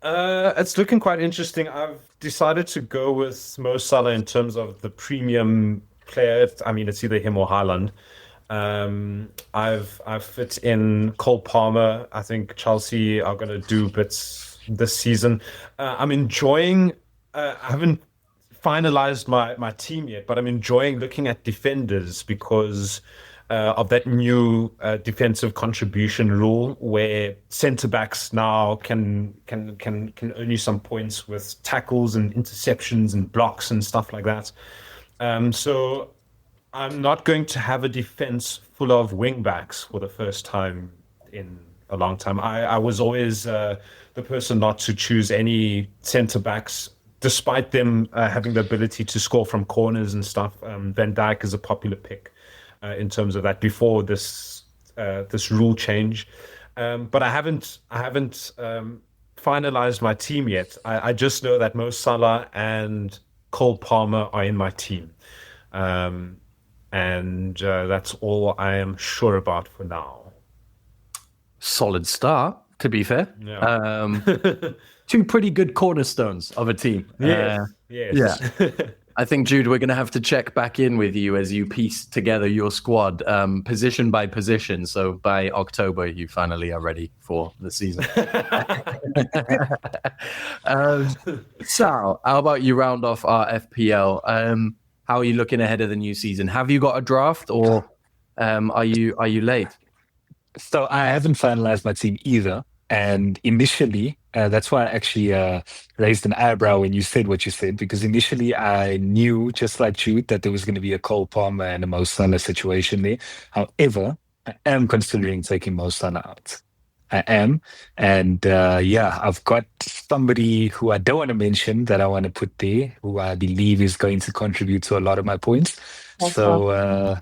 It's looking quite interesting. I've decided to go with Mo Salah in terms of the premium player. I mean, it's either him or Haaland. I've fit in Cole Palmer. I think Chelsea are going to do bits this season. I'm enjoying. I haven't finalized my team yet, but I'm enjoying looking at defenders because of that new defensive contribution rule, where centre backs now can earn you some points with tackles and interceptions and blocks and stuff like that. So I'm not going to have a defense full of wing backs for the first time in a long time. I was always the person not to choose any centre backs, despite them having the ability to score from corners and stuff. Van Dijk is a popular pick in terms of that before this rule change. But I haven't finalized my team yet. I just know that Mo Salah and Cole Palmer are in my team. And that's all I am sure about for now. Solid start, to be fair. Yeah. Two pretty good cornerstones of a team. Yes. Yeah. I think, Jude, we're going to have to check back in with you as you piece together your squad position by position. So by October, you finally are ready for the season. Sal, how about you round off our FPL? How are you looking ahead of the new season? Have you got a draft, or are you late? So I haven't finalized my team either. And initially, that's why I actually raised an eyebrow when you said what you said, because initially I knew, just like Jude, that there was going to be a Cole Palmer and a Mo Salah situation there. However, I am considering taking Mo Salah out. I am. And I've got somebody who I don't want to mention that I want to put there, who I believe is going to contribute to a lot of my points. That's So,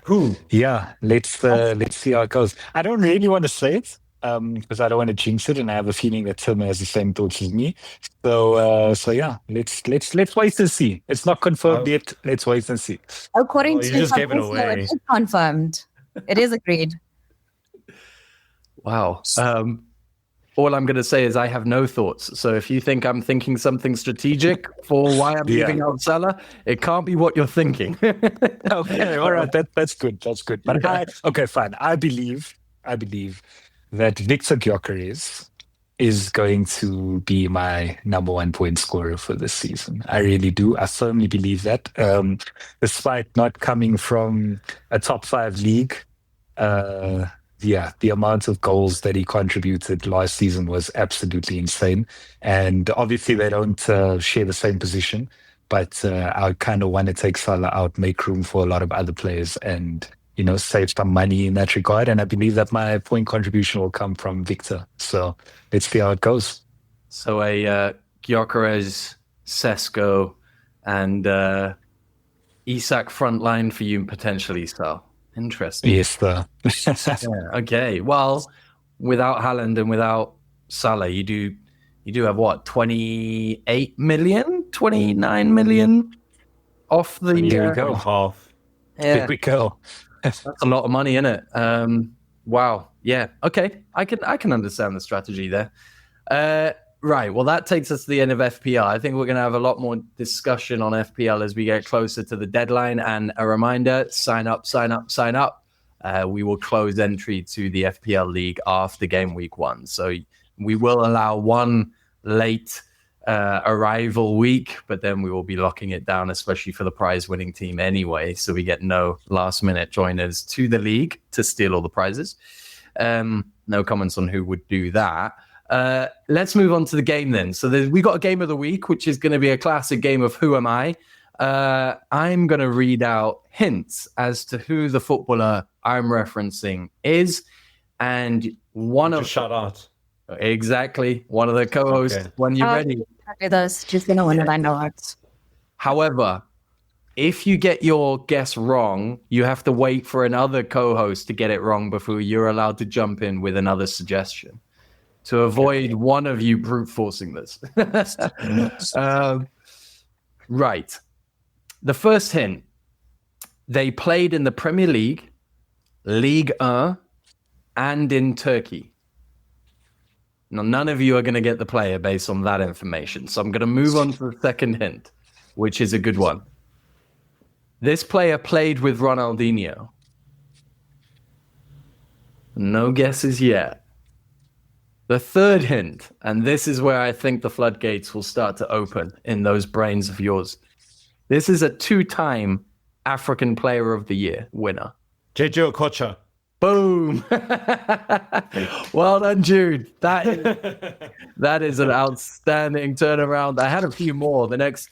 let's see how it goes. I don't really want to say it because I don't want to jinx it, and I have a feeling that Tim has the same thoughts as me. So let's wait and see. It's not confirmed yet. Let's wait and see. According you to just gave it Fabrizio, away. it is confirmed. It is agreed. Wow. All I'm going to say is I have no thoughts. So if you think I'm thinking something strategic for why I'm leaving out Salah, it can't be what you're thinking. Okay, all right, that's good. That's good. But fine. I believe that Victor Gyökeres is going to be my number 1 point scorer for this season. I really do. I firmly believe that. Despite not coming from a top 5 league, the amount of goals that he contributed last season was absolutely insane. And obviously they don't share the same position, but I kind of want to take Salah out, make room for a lot of other players, and save some money in that regard. And I believe that my point contribution will come from Victor. So let's see how it goes. So a Gyökeres, Sesko, and Isak front line for you potentially, Sal. Interesting. Yes, sir. Yeah, okay. Well, without Haaland and without Salah, you do have what, 28 million, 29 million off the Here we go. Half. Yeah. Here we go. That's a lot of money, isn't it? Wow. Yeah. Okay. I can understand the strategy there. Right. Well, that takes us to the end of FPL. I think we're going to have a lot more discussion on FPL as we get closer to the deadline. And a reminder, sign up. We will close entry to the FPL League after game week 1. So we will allow one late arrival week, but then we will be locking it down, especially for the prize winning team anyway. So we get no last minute joiners to the league to steal all the prizes. No comments on who would do that. Let's move on to the game then. So we got a game of the week, which is going to be a classic game of Who Am I? I'm going to read out hints as to who the footballer I'm referencing is. And Shout out. Exactly. One of the co-hosts, Okay. when you're ready. Do those. Just gonna win it. I know it. However, if you get your guess wrong, you have to wait for another co-host to get it wrong before you're allowed to jump in with another suggestion to avoid one of you brute forcing this. Right. The first hint, they played in the Premier League, Ligue 1, and in Turkey. Now, none of you are going to get the player based on that information. So I'm going to move on to the second hint, which is a good one. This player played with Ronaldinho. No guesses yet. The third hint, and this is where I think the floodgates will start to open in those brains of yours. This is a 2-time African Player of the Year winner. JJ Okocha. Boom! Well done, Jude. That is an outstanding turnaround. I had a few more. The next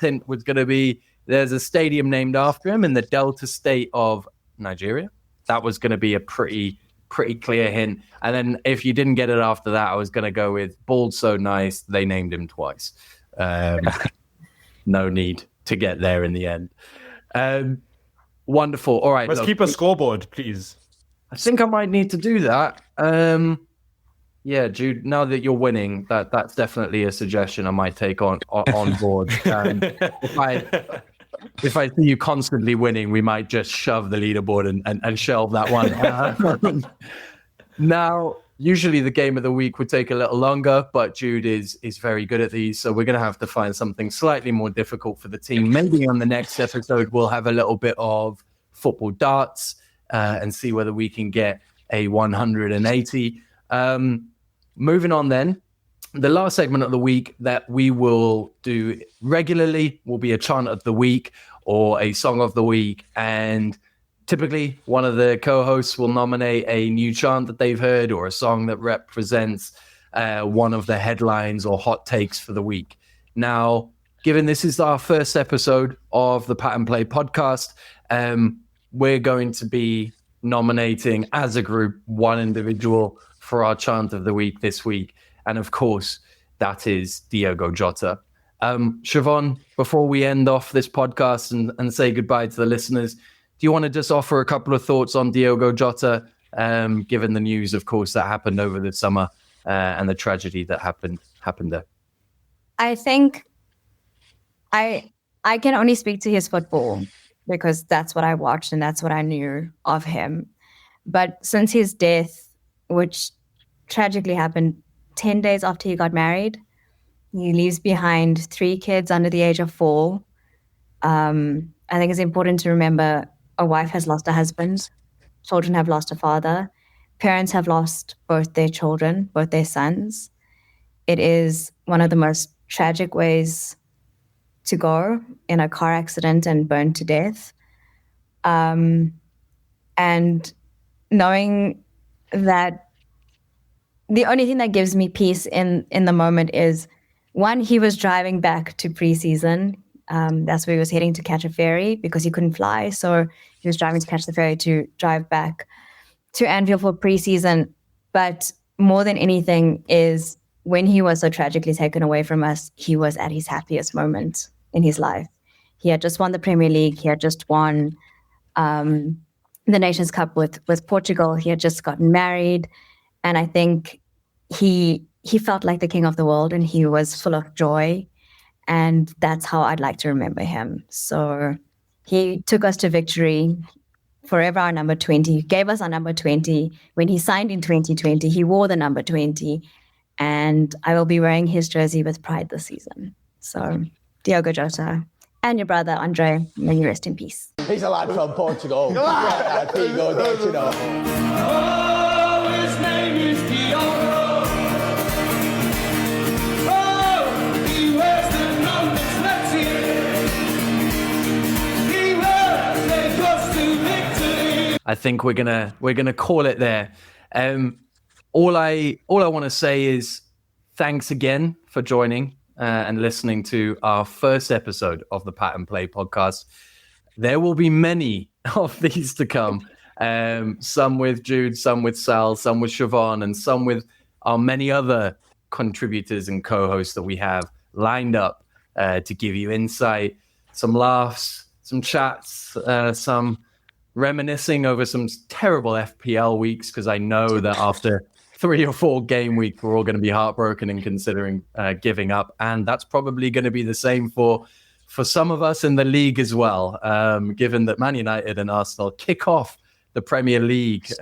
hint was going to be there's a stadium named after him in the Delta state of Nigeria. That was going to be a pretty clear hint. And then if you didn't get it after that, I was going to go with Bald So Nice. They named him twice. No need to get there in the end. Wonderful. All right. Let's keep a scoreboard, please. I think I might need to do that. Yeah, Jude, now that you're winning, that's definitely a suggestion I might take on board. If I see you constantly winning, we might just shove the leaderboard and shelve that one. Now, usually the game of the week would take a little longer, but Jude is very good at these, so we're going to have to find something slightly more difficult for the team. Maybe on the next episode, we'll have a little bit of football darts and see whether we can get a 180. Moving on then, the last segment of the week that we will do regularly will be a chant of the week or a song of the week. And typically one of the co-hosts will nominate a new chant that they've heard or a song that represents one of the headlines or hot takes for the week. Now, given this is our first episode of the Pattern Play podcast, we're going to be nominating as a group one individual for our chant of the week this week. And of course, that is Diogo Jota. Siobhan, before we end off this podcast and say goodbye to the listeners, do you want to just offer a couple of thoughts on Diogo Jota, given the news, of course, that happened over the summer and the tragedy that happened there? I think I can only speak to his football because that's what I watched and that's what I knew of him. But since his death, which tragically happened 10 days after he got married, he leaves behind 3 kids under the age of 4. I think it's important to remember a wife has lost a husband, children have lost a father, parents have lost both their children, both their sons. it is one of the most tragic ways to go, in a car accident and burned to death. And knowing that the only thing that gives me peace in the moment is, one, he was driving back to preseason. That's where he was heading to catch a ferry because he couldn't fly. So he was driving to catch the ferry to drive back to Anfield for preseason. But more than anything is, when he was so tragically taken away from us, he was at his happiest moment in his life. He had just won the Premier League. He had just won the Nations Cup with Portugal. He had just gotten married. And I think he felt like the king of the world, and he was full of joy. And that's how I'd like to remember him. So he took us to victory, forever our number 20. He gave us our number 20. When he signed in 2020, he wore the number 20. And I will be wearing his jersey with pride this season. So, Diogo Jota, and your brother, Andre, may you rest in peace. He's a lad from Portugal. Yeah, Figo, don't you know? Oh, his name is Diogo. Oh, he wears the number 20. He wears the cross to victory. I think we're gonna call it there. All I want to say is thanks again for joining and listening to our first episode of the Pattern Play podcast. There will be many of these to come. Some with Jude, some with Sal, some with Siobhan, and some with our many other contributors and co-hosts that we have lined up to give you insight, some laughs, some chats, some reminiscing over some terrible FPL weeks, because I know that after 3 or 4 game weeks, we're all going to be heartbroken and considering giving up. And that's probably going to be the same for some of us in the league as well, given that Man United and Arsenal kick off the Premier League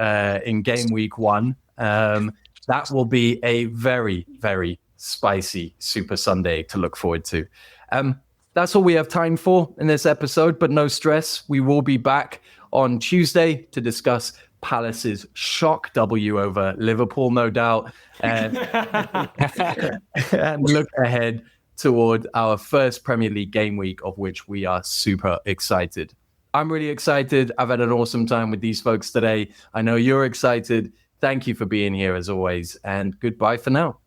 in game week 1. That will be a very, very spicy Super Sunday to look forward to. That's all we have time for in this episode, but no stress. We will be back on Tuesday to discuss Palace's shock W over Liverpool, no doubt, and look ahead toward our first Premier League game week, of which we are super excited. I'm really excited. I've had an awesome time with these folks today. I know you're excited. Thank you for being here as always, and goodbye for now.